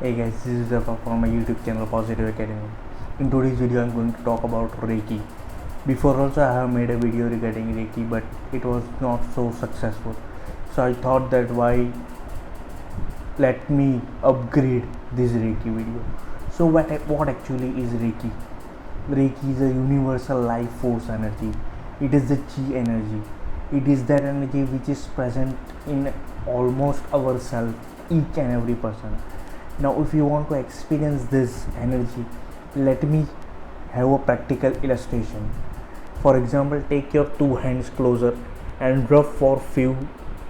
Hey guys, this is Huzaifa from my YouTube channel Positive Academy. In today's video, I'm going to talk about Reiki. Before also, I have made a video regarding Reiki, but it was not so successful. So I thought that why let me upgrade this Reiki video. So what actually is Reiki? Reiki is a universal life force energy. It is the chi energy. It is that energy which is present in almost ourselves, each and every person. Now if you want to experience this energy, let me have a practical illustration. For example, take your two hands closer and rub for few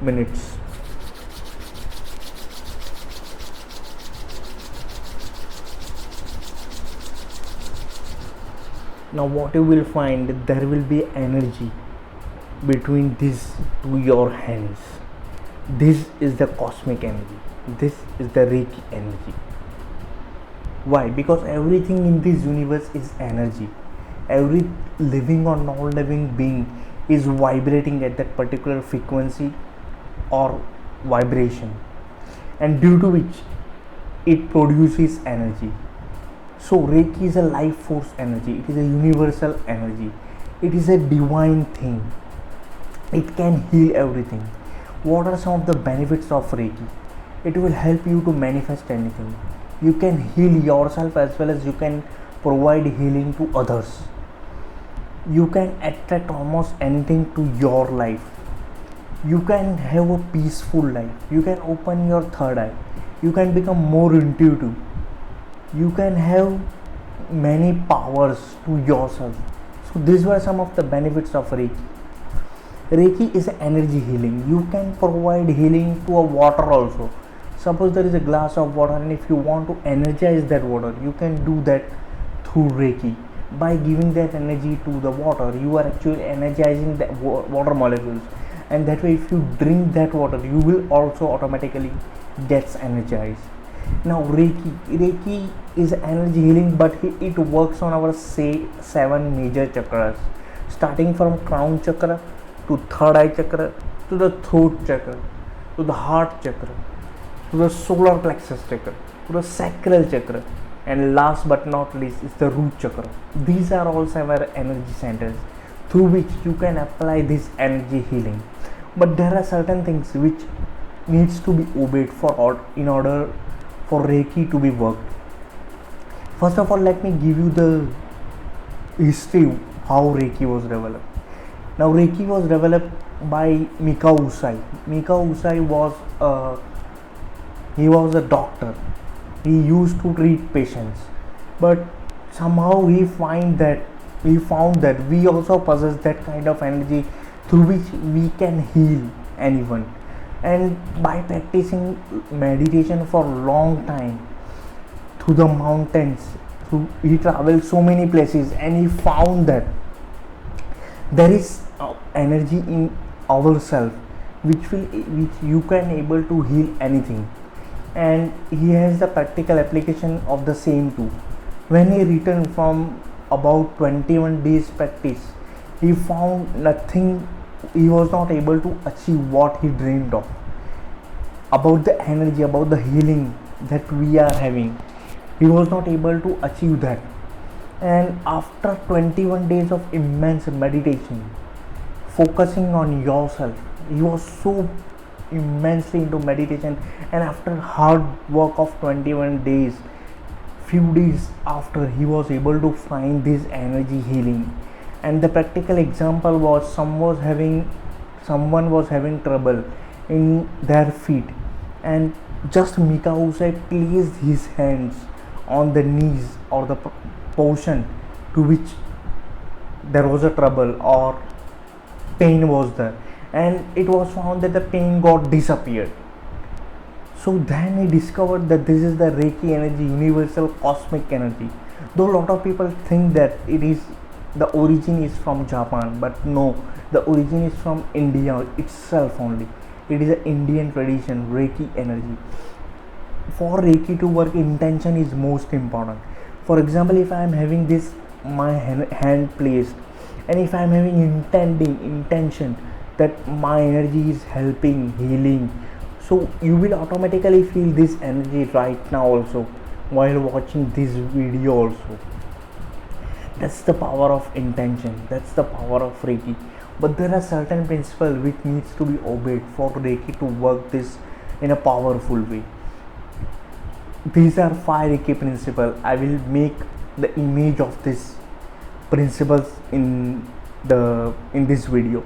minutes. Now what you will find, there will be energy between these two your hands. This is the cosmic energy. This is the Reiki energy. Why? Because everything in this universe is energy. Every living or non-living being is vibrating at that particular frequency or vibration, and due to which it produces energy. So Reiki is a life force energy. It is a universal energy. It is a divine thing. It can heal everything. What are some of the benefits of Reiki? It will help you to manifest anything. You can heal yourself as well as you can provide healing to others. You can attract almost anything to your life. You can have a peaceful life. You can open your third eye. You can become more intuitive. You can have many powers to yourself. So these were some of the benefits of Reiki. Reiki is energy healing. You can provide healing to a water also. Suppose there is a glass of water, and if you want to energize that water, you can do that through Reiki. By giving that energy to the water, you are actually energizing the water molecules, and that way if you drink that water, you will also automatically get energized. Now Reiki is energy healing, but it works on our seven major chakras, starting from crown chakra to third eye chakra, to the throat chakra, to the heart chakra, to the solar plexus chakra, to the sacral chakra, and last but not least is the root chakra. These are all seven energy centers through which you can apply this energy healing. But there are certain things which needs to be obeyed in order for Reiki to be worked. First of all, let me give you the history how Reiki was developed. Now Reiki was developed by Mikao Usai. Mikao Usai was a doctor. He used to treat patients, but somehow he found that we also possess that kind of energy through which we can heal anyone. And by practicing meditation for a long time through the mountains, he traveled so many places, and he found that there is energy in ourselves which you can able to heal anything. And he has the practical application of the same too. When he returned from about 21 days practice, he found nothing. He was not able to achieve what he dreamed of, about the energy, about the healing that we are having. He was not able to achieve that. And after 21 days of immense meditation, focusing on yourself, he was so immensely into meditation, and after hard work of 21 days, few days after, he was able to find this energy healing. And the practical example was someone was having trouble in their feet, and just Mikao Usai placed his hands on the knees or the portion to which there was a trouble or pain was there, and it was found that the pain got disappeared. So then he discovered that this is the Reiki energy, universal cosmic energy. Though a lot of people think that the origin is from Japan, but no, the origin is from India itself only. It is an Indian tradition, Reiki energy. For Reiki to work, intention is most important. For example, if I am having this my hand placed, and if I am having intention that my energy is helping healing So you will automatically feel this energy right now also while watching this video also. That's the power of intention, that's the power of Reiki. But there are certain principles which needs to be obeyed for Reiki to work this in a powerful way. These are 5 Reiki principles. I will make the image of these principles in this video,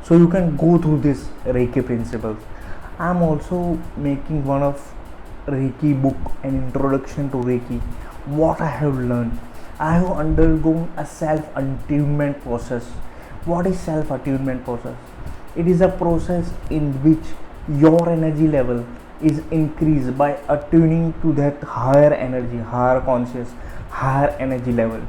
so you can go through this Reiki principles. I am also making one of Reiki book, an introduction to Reiki. What I have learned, I have undergone a self-attunement process. What is self-attunement process? It is a process in which your energy level is increased by attuning to that higher energy, higher conscious, higher energy level.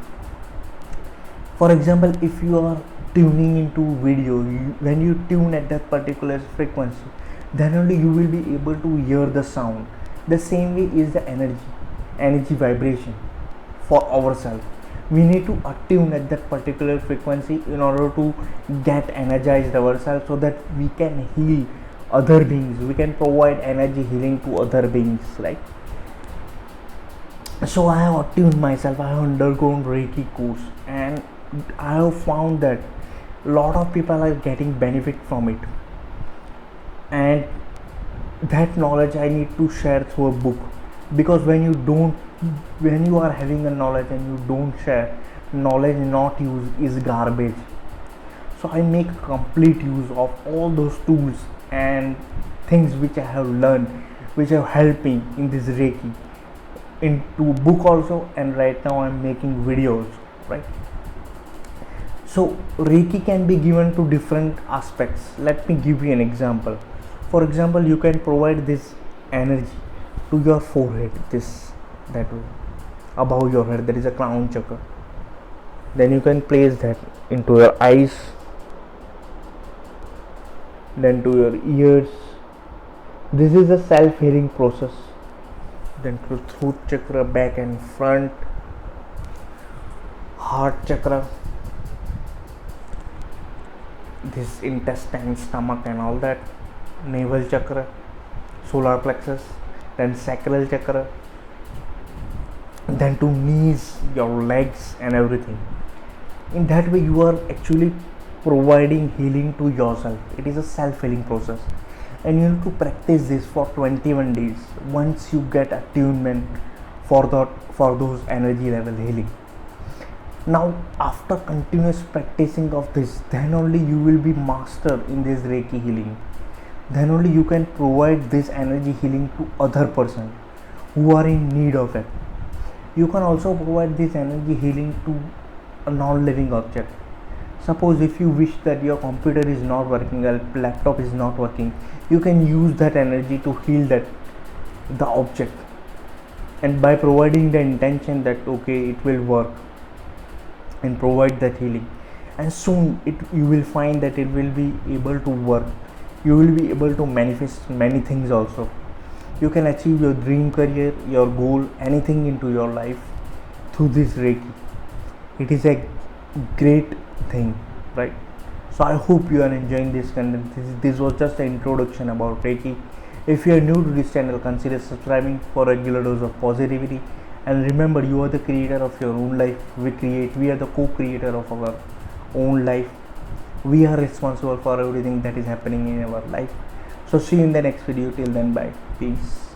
For example, if you are tuning into video, when you tune at that particular frequency, then only you will be able to hear the sound. The same way is the energy vibration for ourselves. We need to attune at that particular frequency in order to get energized ourselves, so that we can heal other beings, we can provide energy healing to other beings, right? So I have attuned myself, I have undergone Reiki course, and I have found that a lot of people are getting benefit from it, and that knowledge I need to share through a book. Because when you are having a knowledge and you don't share, knowledge not used is garbage. So I make complete use of all those tools and things which I have learned, which have helped me in this Reiki, into book also, and right now I'm making videos, right? So Reiki can be given to different aspects. Let me give you an example. For example, you can provide this energy to your forehead, that way, above your head there is a crown chakra. Then you can place that into your eyes, then to your ears. This is a self-healing process. Then to throat chakra, back and front, heart chakra, this intestine, stomach and all that, navel chakra, solar plexus, then sacral chakra, then to knees, your legs and everything. In that way you are actually providing healing to yourself. It is a self-healing process, and you need to practice this for 21 days. Once you get attunement for those energy level healing, now after continuous practicing of this, then only you will be master in this Reiki healing. Then only you can provide this energy healing to other person who are in need of it. You can also provide this energy healing to a non-living object. Suppose if you wish that your computer is not working, or laptop is not working, you can use that energy to heal the object, and by providing the intention that okay, it will work, and provide that healing, and soon you will find that it will be able to work. You will be able to manifest many things also. You can achieve your dream career, your goal, anything into your life through this Reiki. It is a great thing, right? So I hope you are enjoying this content. This was just an introduction about Reiki. If you are new to this channel, consider subscribing for a regular dose of positivity. And remember, you are the creator of your own life. We are the co-creator of our own life. We are responsible for everything that is happening in our life. So see you in the next video. Till then, bye. Peace.